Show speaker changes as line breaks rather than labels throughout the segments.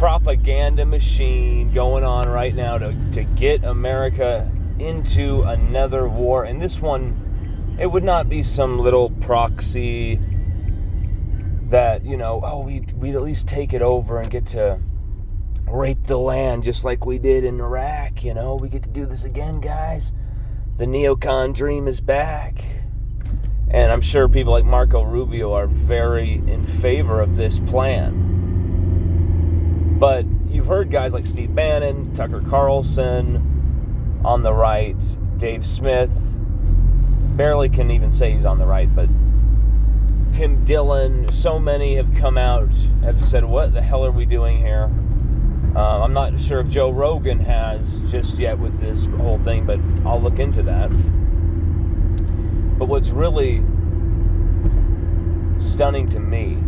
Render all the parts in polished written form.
propaganda machine going on right now to get America into another war. And this one, it would not be some little proxy that, we'd at least take it over and get to rape the land just like we did in Iraq. We get to do this again, guys. The NeoCon dream is back. And I'm sure people like Marco Rubio are very in favor of this plan. But you've heard guys like Steve Bannon, Tucker Carlson on the right, Dave Smith, barely can even say he's on the right, but Tim Dillon, so many have come out, have said, what the hell are we doing here? I'm not sure if Joe Rogan has just yet with this whole thing, but I'll look into that. But what's really stunning to me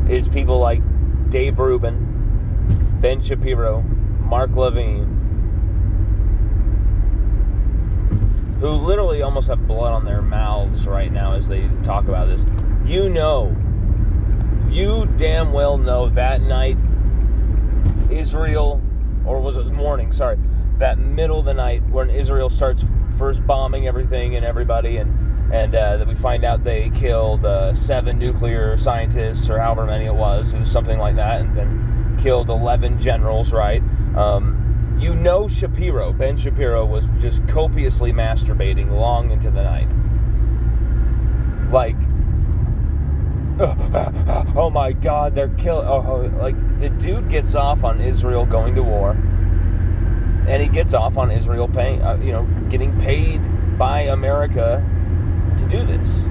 is people like Dave Rubin, Ben Shapiro, Mark Levine, who literally almost have blood on their mouths right now as they talk about this. You damn well know that night Israel, or was it morning, sorry, that middle of the night when Israel starts first bombing everything and everybody, and that we find out they killed 7 nuclear scientists, or however many it was something like that, and then killed 11 generals, right? Shapiro, Ben Shapiro, was just copiously masturbating long into the night. Like, oh my God, they're killing. Like, the dude gets off on Israel going to war, and he gets off on Israel paying, getting paid by America to do this.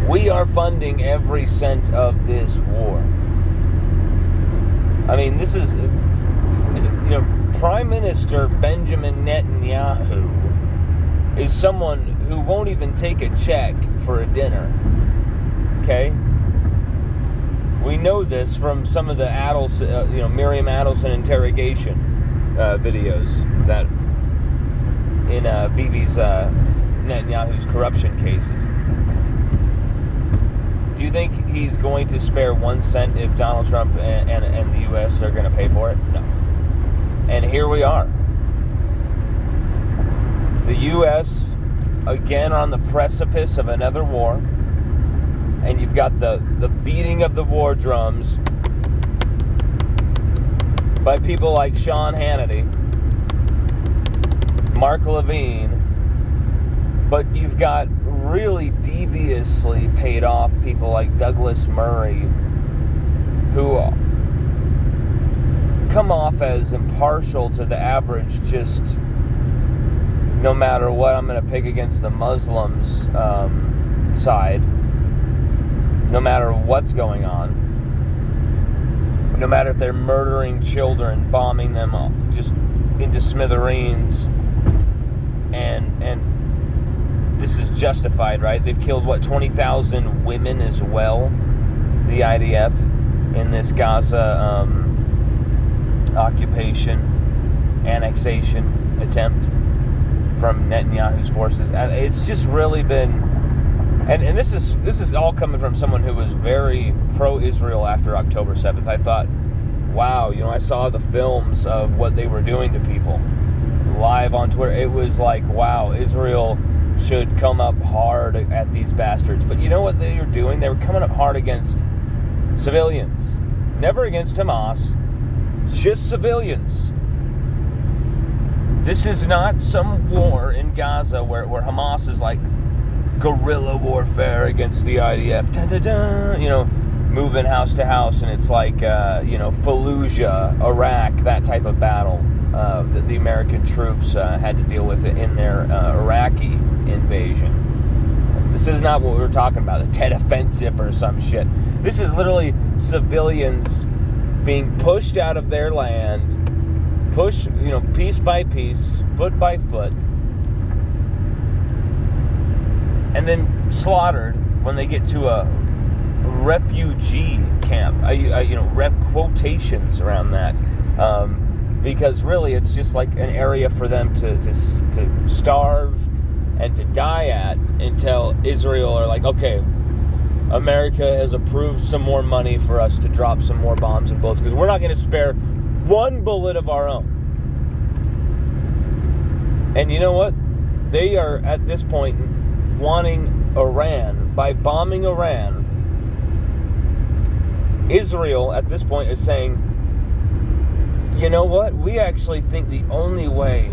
We are funding every cent of this war. I mean, this is, Prime Minister Benjamin Netanyahu is someone who won't even take a check for a dinner. Okay? We know this from some of the Miriam Adelson interrogation videos that in Bibi's Netanyahu's corruption cases. Do you think he's going to spare 1 cent if Donald Trump and the U.S. are going to pay for it? No. And here we are. The U.S. again on the precipice of another war. And you've got the beating of the war drums by people like Sean Hannity, Mark Levine, but you've got really deviously paid off people like Douglas Murray, who come off as impartial to the average, just no matter what, I'm going to pick against the Muslims side, no matter what's going on, no matter if they're murdering children, bombing them just into smithereens, and this is justified, right? They've killed, 20,000 women as well, the IDF, in this Gaza occupation, annexation attempt from Netanyahu's forces. It's just really been, and this is all coming from someone who was very pro-Israel after October 7th. I thought, wow, I saw the films of what they were doing to people live on Twitter. It was like, wow, Israel should come up hard at these bastards. But you know what they were doing? They were coming up hard against civilians. Never against Hamas. Just civilians. This is not some war in Gaza where Hamas is like guerrilla warfare against the IDF. Moving house to house, and it's like, Fallujah, Iraq, that type of battle that the American troops had to deal with in their Iraqi invasion. This is not what we were talking about, the Tet Offensive or some shit. This is literally civilians being pushed out of their land, pushed, piece by piece, foot by foot, and then slaughtered when they get to a refugee camp. Rep quotations around that, because really it's just like an area for them to starve and to die at until Israel are like, okay, America has approved some more money for us to drop some more bombs and bullets, because we're not going to spare one bullet of our own. And you know what? They are, at this point, wanting Iran, by bombing Iran, Israel, at this point, is saying, you know what? We actually think the only way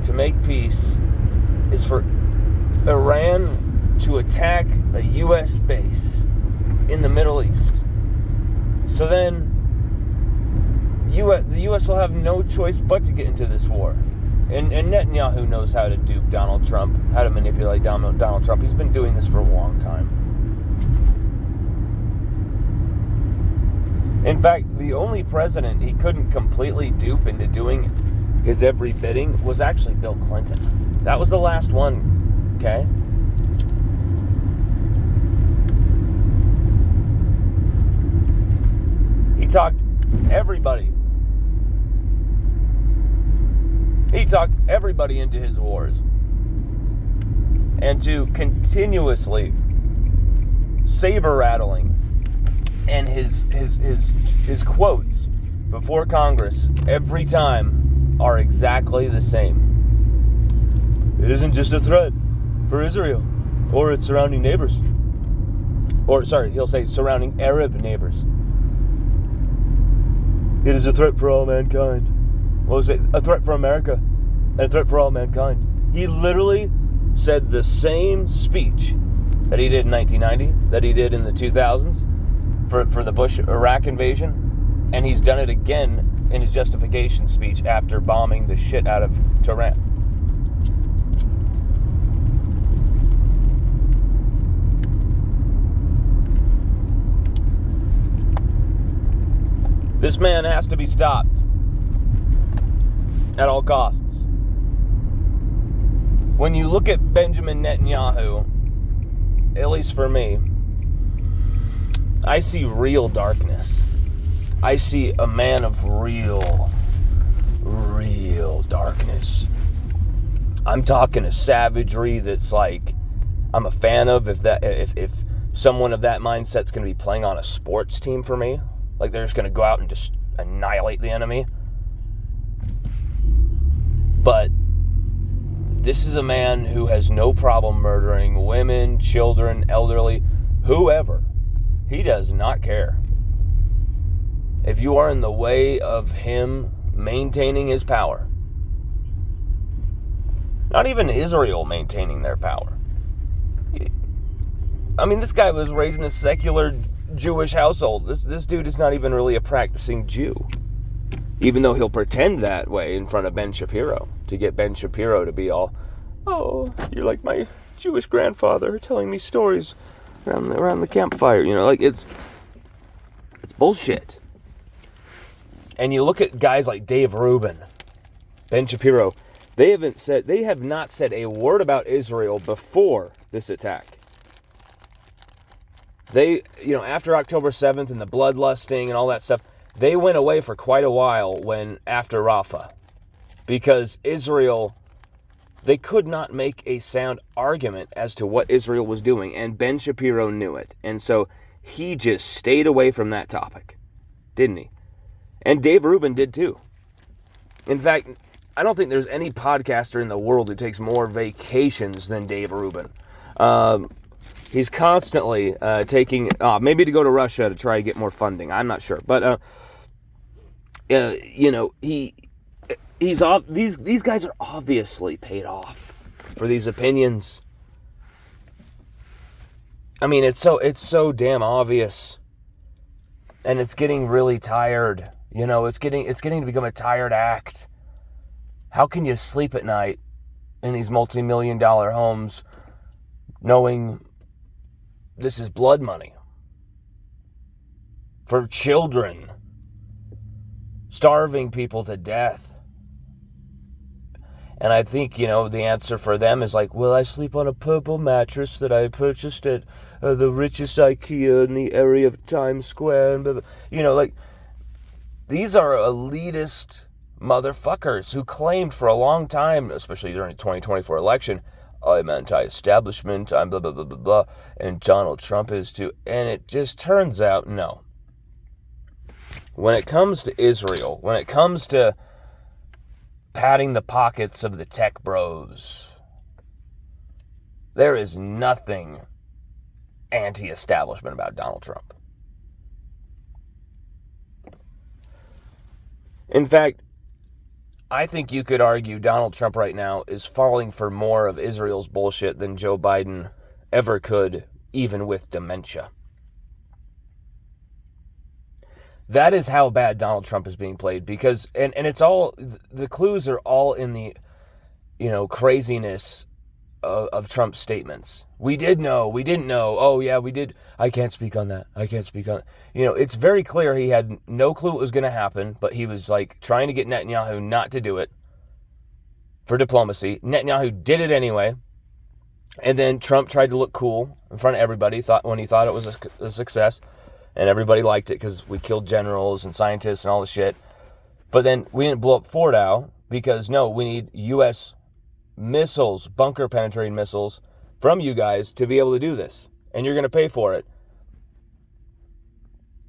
to make peace is for Iran to attack a U.S. base in the Middle East. So then, the U.S. will have no choice but to get into this war. And Netanyahu knows how to dupe Donald Trump, how to manipulate Donald Trump. He's been doing this for a long time. In fact, the only president he couldn't completely dupe into doing his every bidding was actually Bill Clinton. That was the last one, okay? He talked everybody into his wars. And to continuously saber rattling and his quotes before Congress every time are exactly the same. It isn't just a threat for Israel or its surrounding neighbors. Or, sorry, he'll say surrounding Arab neighbors. It is a threat for all mankind. What was it? A threat for America and a threat for all mankind. He literally said the same speech that he did in 1990, that he did in the 2000s for the Bush-Iraq invasion, and he's done it again in his justification speech after bombing the shit out of Tehran. This man has to be stopped at all costs. When you look at Benjamin Netanyahu, at least for me, I see real darkness. I see a man of real darkness. I'm talking a savagery that's like I'm a fan of. If someone of that mindset's going to be playing on a sports team for me, like they're just going to go out and just annihilate the enemy. But this is a man who has no problem murdering women, children, elderly, whoever. He does not care. If you are in the way of him maintaining his power, not even Israel maintaining their power. I mean, this guy was raised in a secular Jewish household. This dude is not even really a practicing Jew. Even though he'll pretend that way in front of Ben Shapiro to get Ben Shapiro to be all, oh, you're like my Jewish grandfather telling me stories around the campfire. You know, like it's bullshit. And you look at guys like Dave Rubin, Ben Shapiro, they have not said a word about Israel before this attack. They, after October 7th and the bloodlusting and all that stuff, they went away for quite a while after Rafah. Because Israel, they could not make a sound argument as to what Israel was doing. And Ben Shapiro knew it. And so he just stayed away from that topic. Didn't he? And Dave Rubin did too. In fact, I don't think there's any podcaster in the world who takes more vacations than Dave Rubin. He's constantly taking, maybe to go to Russia to try to get more funding. I'm not sure. But, these guys are obviously paid off for these opinions. I mean, it's so damn obvious. And it's getting really tired. It's getting to become a tired act. How can you sleep at night in these multi-million-dollar homes knowing this is blood money for children, starving people to death? And I think, the answer for them is like, well, I sleep on a purple mattress that I purchased at the richest IKEA in the area of Times Square. And blah, blah. These are elitist motherfuckers who claimed for a long time, especially during the 2024 election, I'm anti-establishment, I'm blah, blah, blah, blah, blah, and Donald Trump is too. And it just turns out, no. When it comes to Israel, when it comes to patting the pockets of the tech bros, there is nothing anti-establishment about Donald Trump. In fact, I think you could argue Donald Trump right now is falling for more of Israel's bullshit than Joe Biden ever could, even with dementia. That is how bad Donald Trump is being played, because, and it's all, the clues are all in the, craziness of Trump's statements. We did know, we didn't know, oh yeah, we did, I can't speak on that, it's very clear he had no clue what was going to happen, but he was like trying to get Netanyahu not to do it for diplomacy. Netanyahu did it anyway, and then Trump tried to look cool in front of everybody, when he thought it was a success, and everybody liked it because we killed generals and scientists and all the shit. But then we didn't blow up Fordow because, no, we need U.S. missiles, bunker penetrating missiles from you guys to be able to do this, and you're going to pay for it.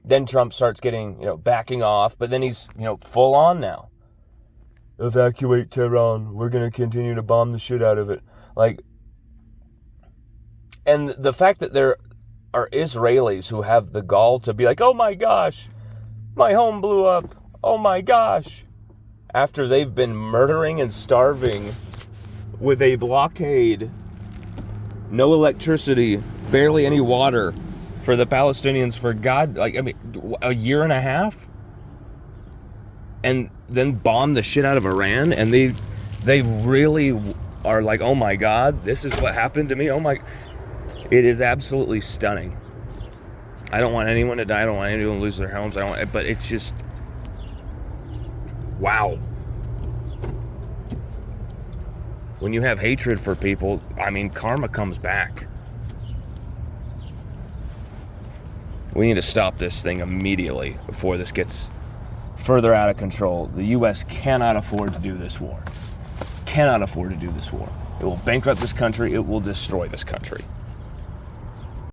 Then Trump starts getting, backing off, but then he's, full on now. Evacuate Tehran. We're going to continue to bomb the shit out of it. And the fact that there are Israelis who have the gall to be like, oh my gosh, my home blew up. Oh my gosh. After they've been murdering and starving with a blockade, no electricity, barely any water for the Palestinians for a year and a half, and then bomb the shit out of Iran, and they really are like, oh my God, this is what happened to me. Oh my, it is absolutely stunning. I don't want anyone to die. I don't want anyone to lose their homes. But it's just, wow. When you have hatred for people, karma comes back. We need to stop this thing immediately before this gets further out of control. The U.S. cannot afford to do this war. Cannot afford to do this war. It will bankrupt this country. It will destroy this country.